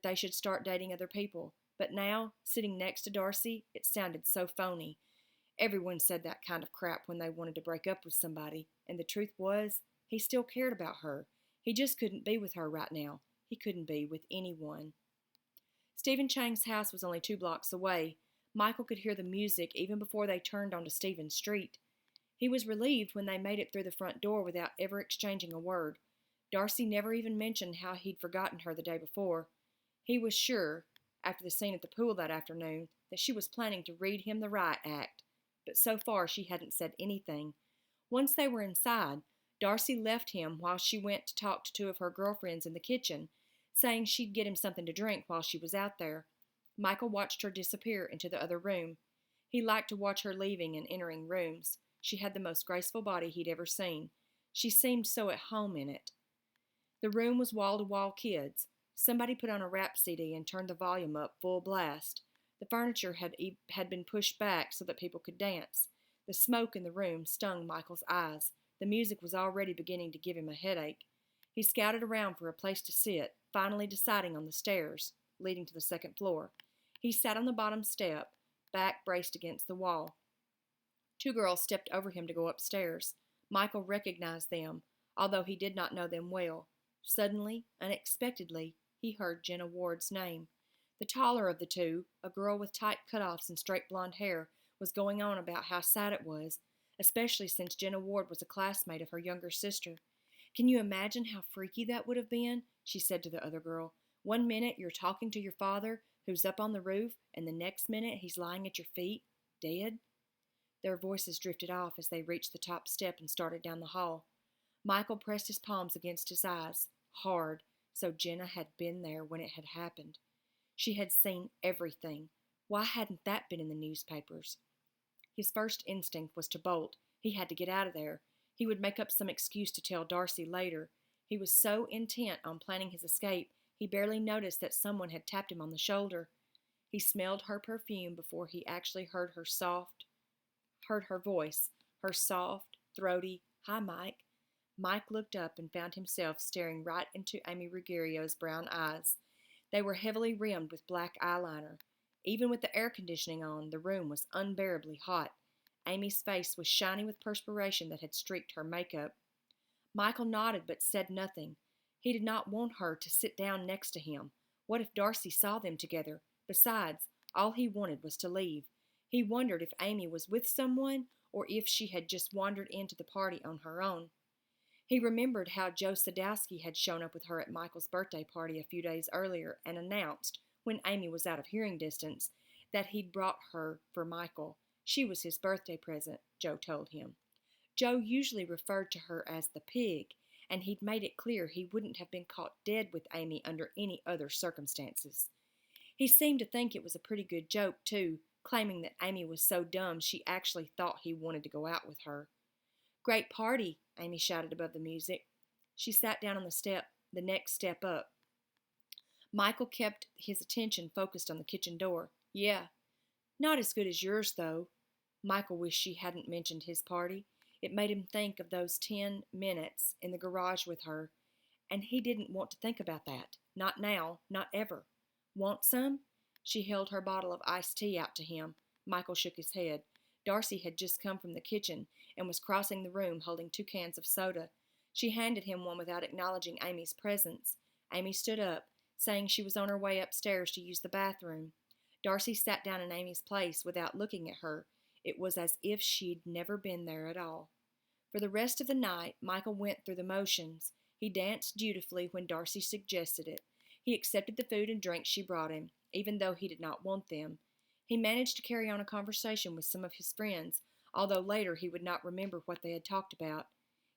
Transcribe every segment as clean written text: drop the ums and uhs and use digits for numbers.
that they should start dating other people. But now, sitting next to Darcy, it sounded so phony. Everyone said that kind of crap when they wanted to break up with somebody, and the truth was, he still cared about her. He just couldn't be with her right now. He couldn't be with anyone. Stephen Chang's house was only 2 blocks away. Michael could hear the music even before they turned onto Stephen's street. He was relieved when they made it through the front door without ever exchanging a word. Darcy never even mentioned how he'd forgotten her the day before. He was sure, after the scene at the pool that afternoon, that she was planning to read him the riot act, but so far she hadn't said anything. Once they were inside, Darcy left him while she went to talk to 2 of her girlfriends in the kitchen, saying she'd get him something to drink while she was out there. Michael watched her disappear into the other room. He liked to watch her leaving and entering rooms. She had the most graceful body he'd ever seen. She seemed so at home in it. The room was wall-to-wall kids. Somebody put on a rap CD and turned the volume up full blast. The furniture had been pushed back so that people could dance. The smoke in the room stung Michael's eyes. The music was already beginning to give him a headache. He scouted around for a place to sit, finally deciding on the stairs leading to the second floor. He sat on the bottom step, back braced against the wall. 2 girls stepped over him to go upstairs. Michael recognized them, although he did not know them well. Suddenly, unexpectedly, he heard Jenna Ward's name. The taller of the 2, a girl with tight cutoffs and straight blonde hair, was going on about how sad it was, especially since Jenna Ward was a classmate of her younger sister. "Can you imagine how freaky that would have been?" she said to the other girl. "One minute you're talking to your father, who's up on the roof, and the next minute he's lying at your feet, dead." Their voices drifted off as they reached the top step and started down the hall. Michael pressed his palms against his eyes, hard, so Jenna had been there when it had happened. She had seen everything. Why hadn't that been in the newspapers? His first instinct was to bolt. He had to get out of there. He would make up some excuse to tell Darcy later. He was so intent on planning his escape, he barely noticed that someone had tapped him on the shoulder. He smelled her perfume before he actually heard her voice, her soft, throaty, "Hi, Mike." Mike looked up and found himself staring right into Amy Ruggiero's brown eyes. They were heavily rimmed with black eyeliner. Even with the air conditioning on, the room was unbearably hot. Amy's face was shiny with perspiration that had streaked her makeup. Michael nodded but said nothing. He did not want her to sit down next to him. What if Darcy saw them together? Besides, all he wanted was to leave. He wondered if Amy was with someone or if she had just wandered into the party on her own. He remembered how Joe Sadowski had shown up with her at Michael's birthday party a few days earlier and announced, when Amy was out of hearing distance, that he'd brought her for Michael. She was his birthday present, Joe told him. Joe usually referred to her as the pig, and he'd made it clear he wouldn't have been caught dead with Amy under any other circumstances. He seemed to think it was a pretty good joke, too, claiming that Amy was so dumb she actually thought he wanted to go out with her. "Great party," Amy shouted above the music. She sat down on the next step up. Michael kept his attention focused on the kitchen door. "Yeah. Not as good as yours, though." Michael wished she hadn't mentioned his party. It made him think of those 10 minutes in the garage with her, and he didn't want to think about that. Not now, not ever. "Want some?" She held her bottle of iced tea out to him. Michael shook his head. Darcy had just come from the kitchen and was crossing the room holding 2 cans of soda. She handed him one without acknowledging Amy's presence. Amy stood up, saying she was on her way upstairs to use the bathroom. Darcy sat down in Amy's place without looking at her. It was as if she'd never been there at all. For the rest of the night, Michael went through the motions. He danced dutifully when Darcy suggested it. He accepted the food and drinks she brought him, even though he did not want them. He managed to carry on a conversation with some of his friends, although later he would not remember what they had talked about.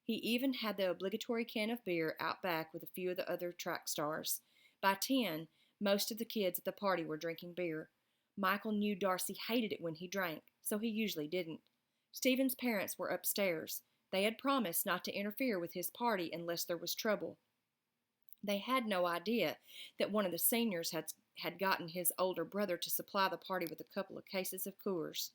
He even had the obligatory can of beer out back with a few of the other track stars. By 10, most of the kids at the party were drinking beer. Michael knew Darcy hated it when he drank, so he usually didn't. Stephen's parents were upstairs. They had promised not to interfere with his party unless there was trouble. They had no idea that one of the seniors had gotten his older brother to supply the party with a couple of cases of Coors.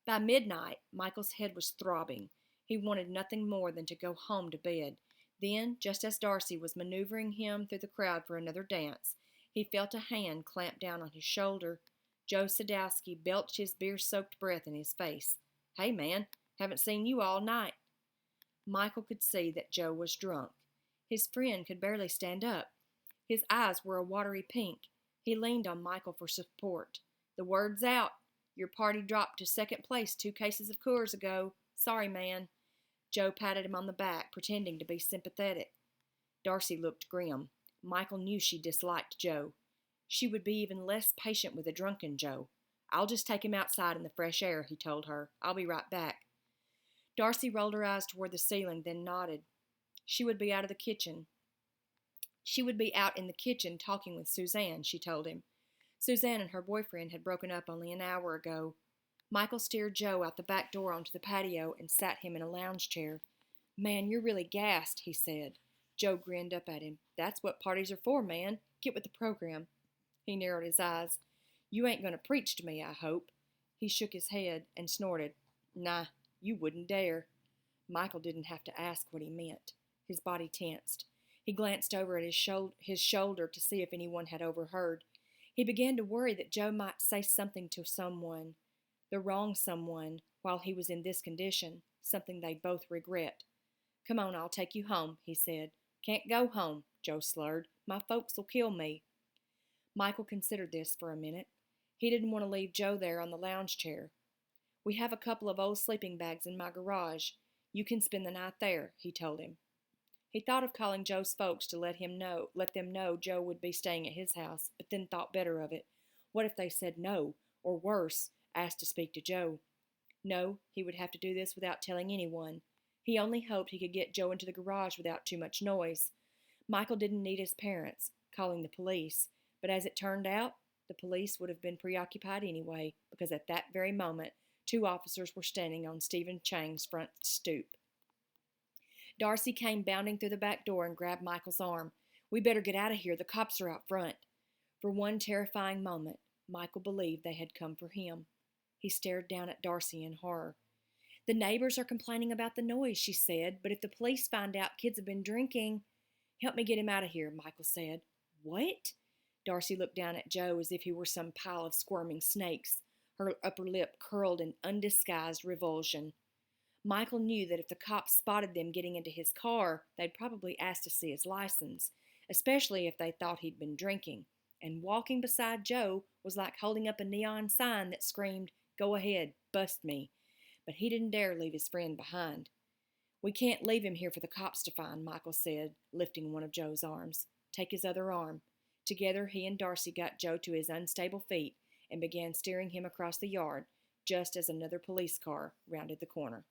By midnight, Michael's head was throbbing. He wanted nothing more than to go home to bed. Then, just as Darcy was maneuvering him through the crowd for another dance, He felt a hand clamp down on his shoulder. Joe Sadowski belched his beer-soaked breath in his face. "Hey, man, haven't seen you all night." Michael could see that Joe was drunk. His friend could barely stand up. His eyes were a watery pink. He leaned on Michael for support. "The word's out. Your party dropped to second place 2 cases of Coors ago. Sorry, man." Joe patted him on the back, pretending to be sympathetic. Darcy looked grim. Michael knew she disliked Joe. She would be even less patient with a drunken Joe. "I'll just take him outside in the fresh air," he told her. "I'll be right back." Darcy rolled her eyes toward the ceiling, then nodded. She would be out in the kitchen talking with Suzanne, she told him. Suzanne and her boyfriend had broken up only an hour ago. Michael steered Joe out the back door onto the patio and sat him in a lounge chair. "Man, you're really gassed," he said. Joe grinned up at him. "That's what parties are for, man. Get with the program." He narrowed his eyes. "You ain't going to preach to me, I hope." He shook his head and snorted. "Nah, you wouldn't dare." Michael didn't have to ask what he meant. His body tensed. He glanced over at his shoulder to see if anyone had overheard. He began to worry that Joe might say something to someone, the wrong someone, while he was in this condition, something they'd both regret. "Come on, I'll take you home," he said. "Can't go home," Joe slurred. "My folks'll kill me." Michael considered this for a minute. He didn't want to leave Joe there on the lounge chair. "We have a couple of old sleeping bags in my garage. You can spend the night there," he told him. He thought of calling Joe's folks to let them know Joe would be staying at his house, but then thought better of it. What if they said no, or worse, asked to speak to Joe? No, he would have to do this without telling anyone. He only hoped he could get Joe into the garage without too much noise. Michael didn't need his parents calling the police, but as it turned out, the police would have been preoccupied anyway, because at that very moment, 2 officers were standing on Stephen Chang's front stoop. Darcy came bounding through the back door and grabbed Michael's arm. "We better get out of here. The cops are out front." For one terrifying moment, Michael believed they had come for him. He stared down at Darcy in horror. "The neighbors are complaining about the noise," she said, "but if the police find out kids have been drinking—" "Help me get him out of here," Michael said. "What?" Darcy looked down at Joe as if he were some pile of squirming snakes. Her upper lip curled in undisguised revulsion. Michael knew that if the cops spotted them getting into his car, they'd probably ask to see his license, especially if they thought he'd been drinking. And walking beside Joe was like holding up a neon sign that screamed, "Go ahead, bust me." But he didn't dare leave his friend behind. "We can't leave him here for the cops to find," Michael said, lifting one of Joe's arms. "Take his other arm." Together, he and Darcy got Joe to his unstable feet and began steering him across the yard, just as another police car rounded the corner.